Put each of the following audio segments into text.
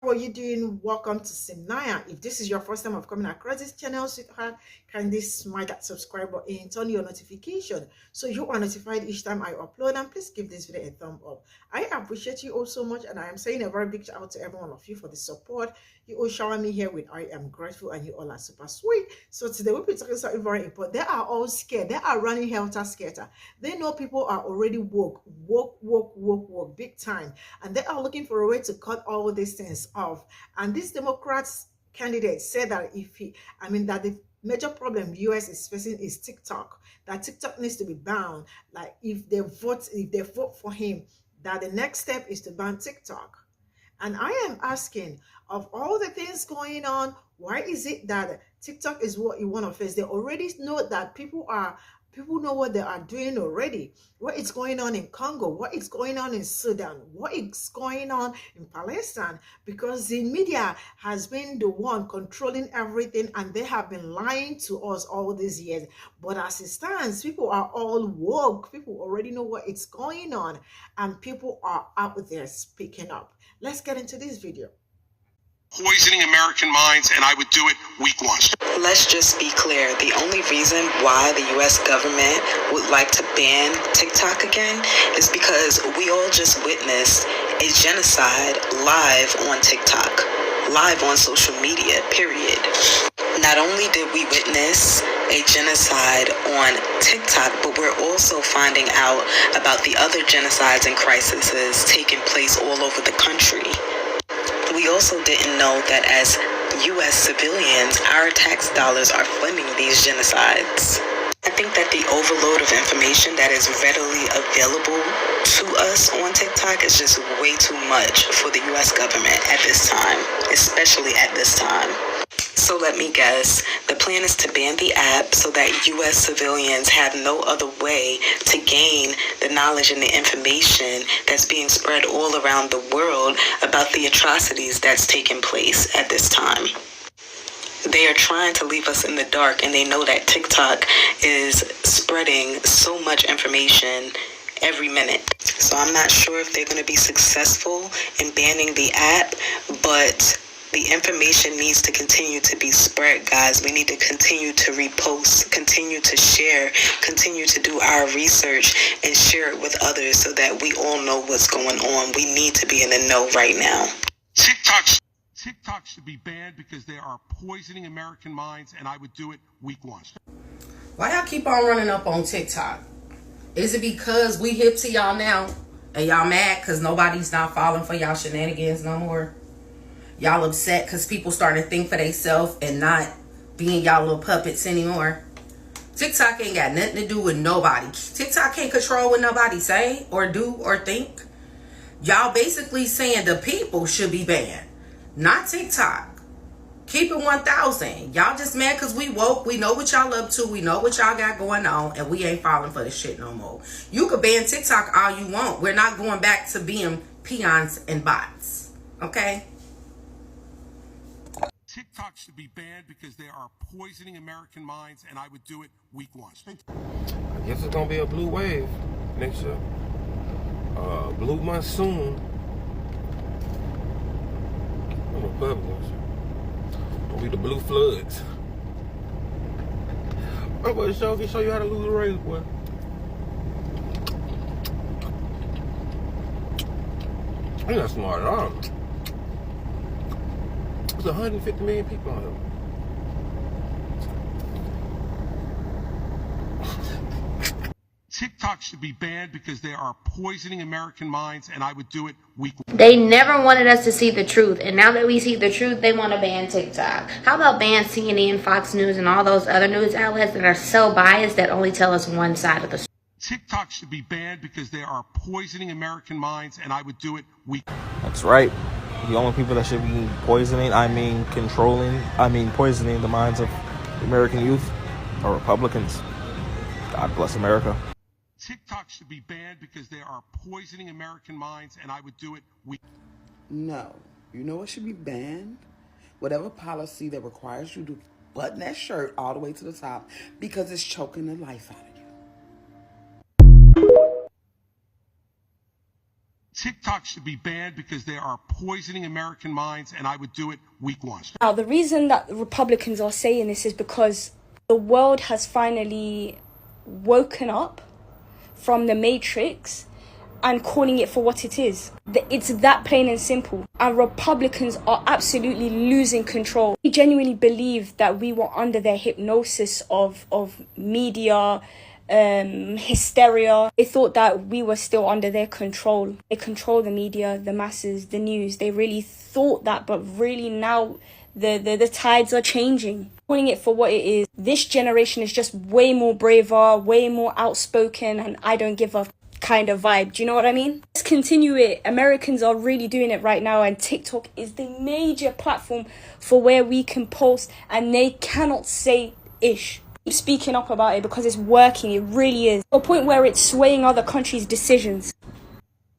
How are you doing? Welcome to Cimnanya. If this is your first time of coming across this channel, sweetheart, kindly smash that subscribe button, turn your notification so you are notified each time I upload, and please give this video a thumb up. I appreciate you all so much, and I am saying a very big shout out to every one of you for the support you all shower me here with. I am grateful, and you all are super sweet. So today we'll be talking something very important. They are all scared. They are running helter-skelter. They know people are already woke, big time, and they are looking for a way to cut all these things off. And this Democrats candidate said that that the major problem the US is facing is TikTok, that TikTok needs to be banned. Like if they vote for him, that the next step is to ban TikTok. And I am asking, of all the things going on, why is it that TikTok is what you want to face? They already know that people know what they are doing already. What is going on in Congo? What is going on in Sudan? What is going on in Palestine? Because the media has been the one controlling everything, and they have been lying to us all these years. But as it stands, people are all woke. People already know what is going on, and people are out there speaking up. Let's get into this video. Poisoning American minds, and I would do it week one. Let's just be clear. The only reason why the U.S. government would like to ban TikTok again is because we all just witnessed a genocide live on TikTok, live on social media, period. Not only did we witness a genocide on TikTok, but we're also finding out about the other genocides and crises taking place all over the country. We also didn't know that as U.S. civilians, our tax dollars are funding these genocides. I think that the overload of information that is readily available to us on TikTok is just way too much for the U.S. government at this time, especially at this time. So let me guess, the plan is to ban the app so that U.S. civilians have no other way to gain the knowledge and the information that's being spread all around the world about the atrocities that's taking place at this time. They are trying to leave us in the dark, and they know that TikTok is spreading so much information every minute. So I'm not sure if they're going to be successful in banning the app, but the information needs to continue to be spread, guys. We need to continue to repost, continue to share, continue to do our research and share it with others so that we all know what's going on. We need to be in the know right now. TikTok should be banned because they are poisoning American minds, and I would do it week one. Why y'all keep on running up on TikTok? Is it because we hip to y'all now and y'all mad because nobody's not falling for y'all shenanigans no more? Y'all upset because people starting to think for themselves and not being y'all little puppets anymore? TikTok ain't got nothing to do with nobody. TikTok can't control what nobody say or do or think. Y'all basically saying the people should be banned, not TikTok. Keep it 1,000. Y'all just mad because we woke. We know what y'all up to. We know what y'all got going on, and we ain't falling for the shit no more. You could ban TikTok all you want. We're not going back to being peons and bots. Okay? TikTok should be banned because they are poisoning American minds, and I would do it week one. I guess it's gonna be a blue wave next year. Blue monsoon. I'm Republicans. It'll be the blue floods. I'm gonna show you how to lose a race, boy. You're not smart at all. There's 150 million people on here. TikTok should be banned because they are poisoning American minds, and I would do it week one. They never wanted us to see the truth, and now that we see the truth, they want to ban TikTok. How about ban CNN, Fox News, and all those other news outlets that are so biased that only tell us one side of the story? TikTok should be banned because they are poisoning American minds, and I would do it week one. That's right. The only people that should be poisoning the minds of the American youth are Republicans. God bless America. TikTok should be banned because they are poisoning American minds, and I would do it week. No. You know what should be banned? Whatever policy that requires you to button that shirt all the way to the top because it's choking the life out of you. TikTok should be banned because they are poisoning American minds, and I would do it week one. Now, the reason that Republicans are saying this is because the world has finally woken up from the Matrix and calling it for what it is. It's that plain and simple. And Republicans are absolutely losing control. We genuinely believe that we were under their hypnosis of media, hysteria. They thought that we were still under their control. They control the media, the masses, the news. They really thought that, but really now the tides are changing. Calling it for what it is. This generation is just way more braver, way more outspoken, and I don't give a kind of vibe. Do you know what I mean? Let's continue it. Americans are really doing it right now, and TikTok is the major platform for where we can post, and they cannot say ish. Keep speaking up about it because it's working. It really is. To a point where it's swaying other countries' decisions.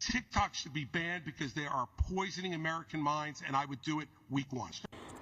TikTok should be banned because they are poisoning American minds, and I would do it week one.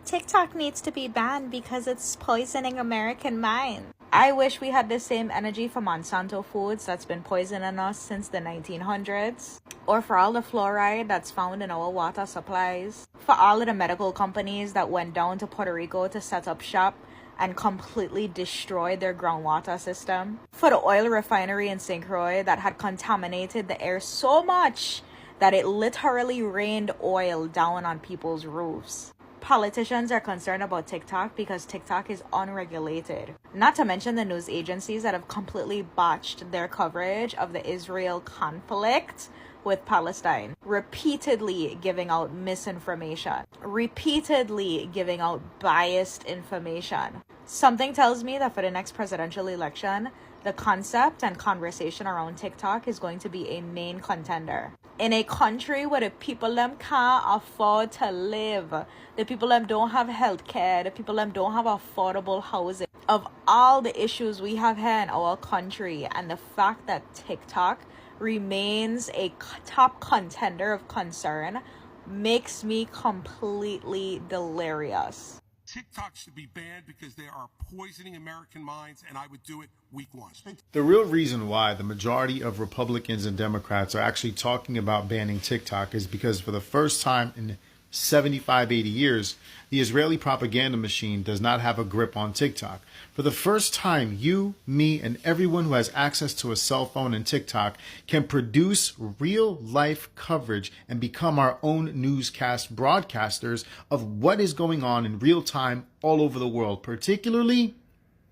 TikTok needs to be banned because it's poisoning American minds. I wish we had the same energy for Monsanto Foods that's been poisoning us since the 1900s. Or for all the fluoride that's found in our water supplies. For all of the medical companies that went down to Puerto Rico to set up shop and completely destroyed their groundwater system. For the oil refinery in St. Croix that had contaminated the air so much that it literally rained oil down on people's roofs. Politicians are concerned about TikTok because TikTok is unregulated. Not to mention the news agencies that have completely botched their coverage of the Israel conflict with Palestine, repeatedly giving out misinformation, repeatedly giving out biased information. Something tells me that for the next presidential election, the concept and conversation around TikTok is going to be a main contender. In a country where the people them can't afford to live, the people them don't have health care, the people them don't have affordable housing, of all the issues we have here in our country, and the fact that TikTok remains a top contender of concern makes me completely delirious. TikTok should be banned because they are poisoning American minds, and I would do it week one. The real reason why the majority of Republicans and Democrats are actually talking about banning TikTok is because for the first time in 75, 80 years, the Israeli propaganda machine does not have a grip on TikTok. For the first time, you, me, and everyone who has access to a cell phone and TikTok can produce real-life coverage and become our own newscast broadcasters of what is going on in real time all over the world, particularly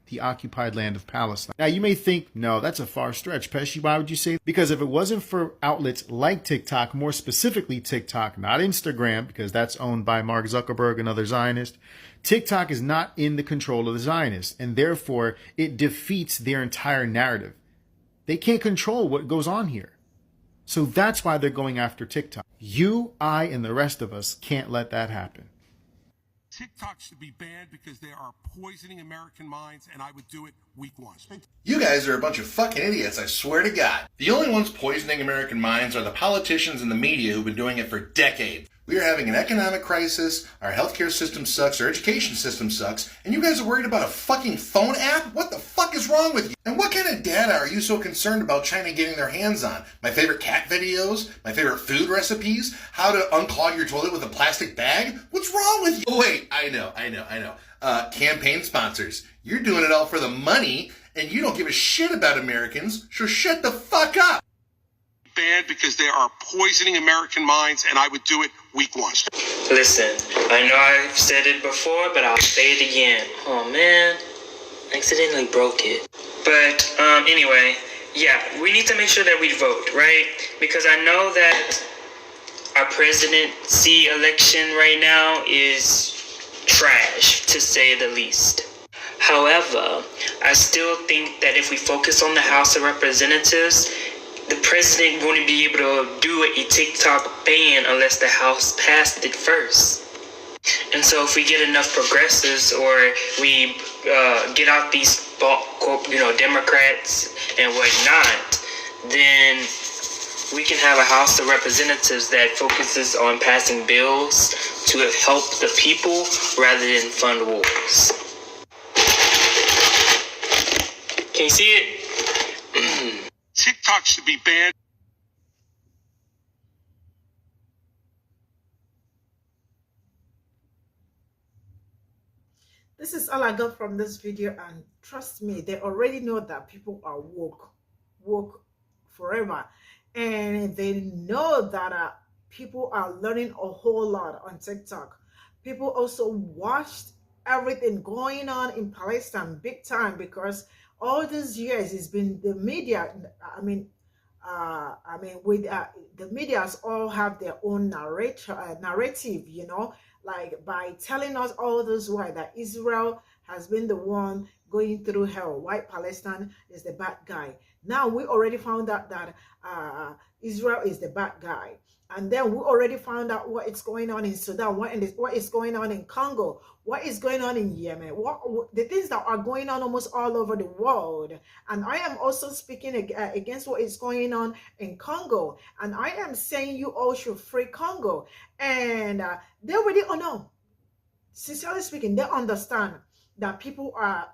the occupied land of Palestine. Now, you may think, no, that's a far stretch. Pesci, why would you say that? Because if it wasn't for outlets like TikTok, more specifically TikTok, not Instagram, because that's owned by Mark Zuckerberg and other Zionists, TikTok is not in the control of the Zionists, and therefore it defeats their entire narrative. They can't control what goes on here. So that's why they're going after TikTok. You, I, and the rest of us can't let that happen. TikTok should be banned because they are poisoning American minds, and I would do it week one. You guys are a bunch of fucking idiots, I swear to God. The only ones poisoning American minds are the politicians and the media who've been doing it for decades. We are having an economic crisis, our healthcare system sucks, our education system sucks, and you guys are worried about a fucking phone app? What the fuck is wrong with you? And what kind of data are you so concerned about China getting their hands on? My favorite cat videos? My favorite food recipes? How to unclog your toilet with a plastic bag? What's wrong with you? Oh wait, I know. Campaign sponsors. You're doing it all for the money, and you don't give a shit about Americans, so shut the fuck up! Banned because they are poisoning American minds, and I would do it week one. Listen, I know I've said it before, but I'll say it again. Oh man, I accidentally broke it. But anyway, yeah, we need to make sure that we vote, right? Because I know that our presidency election right now is trash, to say the least. However, I still think that if we focus on the House of Representatives, the president wouldn't be able to do a TikTok ban unless the House passed it first. And so if we get enough progressives, or we get out these Democrats and whatnot, then we can have a House of Representatives that focuses on passing bills to help the people rather than fund wars. Can you see it? TikTok should be banned. This is all I got from this video, and trust me, they already know that people are woke forever, and they know that people are learning a whole lot on TikTok. People also watched everything going on in Palestine big time, because all these years it's been the media. With the medias all have their own narrative, you know, like by telling us all this while that Israel has been the one going through hell, white Palestine is the bad guy. Now we already found out that Israel is the bad guy. And then we already found out what is going on in Sudan, what is going on in Congo, what is going on in Yemen, what the things that are going on almost all over the world. And I am also speaking against what is going on in Congo. And I am saying you all should free Congo. And they already know, sincerely speaking, they understand that people are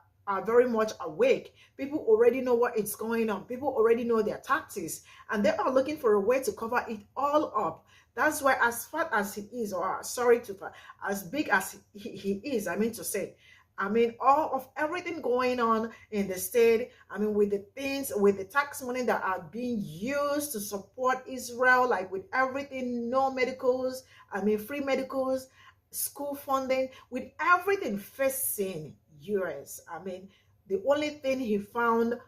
very much awake. People already know what is going on. People already know their tactics, and they are looking for a way to cover it all up. That's why, as fat as he is, or sorry to as big as he is, I mean to say, I mean, all of everything going on in the state, I mean, with the things, with the tax money that are being used to support Israel, like with everything, no medicals, I mean, free medicals, school funding, with everything facing US. I mean, the only thing he found,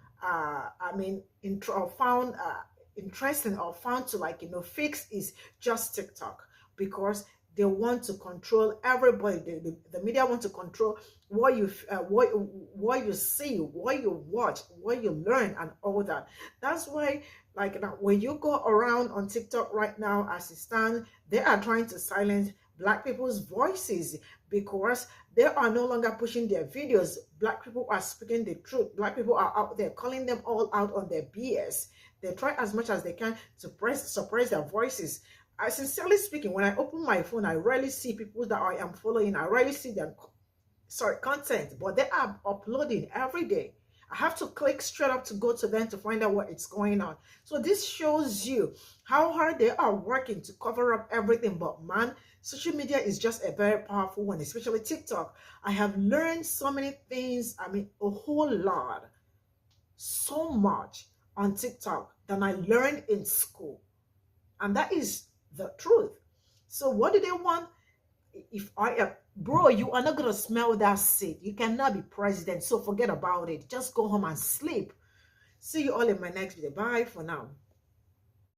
interesting, or found to, like, you know, fix is just TikTok, because they want to control everybody. The media want to control what you what you see, what you watch, what you learn, and all that. That's why, like, now, when you go around on TikTok right now, as it stands, they are trying to silence Black people's voices, because they are no longer pushing their videos. Black people are speaking the truth. Black people are out there calling them all out on their BS. They try as much as they can to suppress their voices. I sincerely speaking, when I open my phone, I rarely see people that I am following. I rarely see their content, but they are uploading every day. I have to click straight up to go to them to find out what is going on. So this shows you how hard they are working to cover up everything. But man, social media is just a very powerful one, especially TikTok. I have learned so many things. I mean, a whole lot, so much on TikTok than I learned in school. And that is the truth. So what do they want? If I am, bro, you are not gonna smell that seed. You cannot be president, so forget about it. Just go home and sleep. See you all in my next video. Bye for now.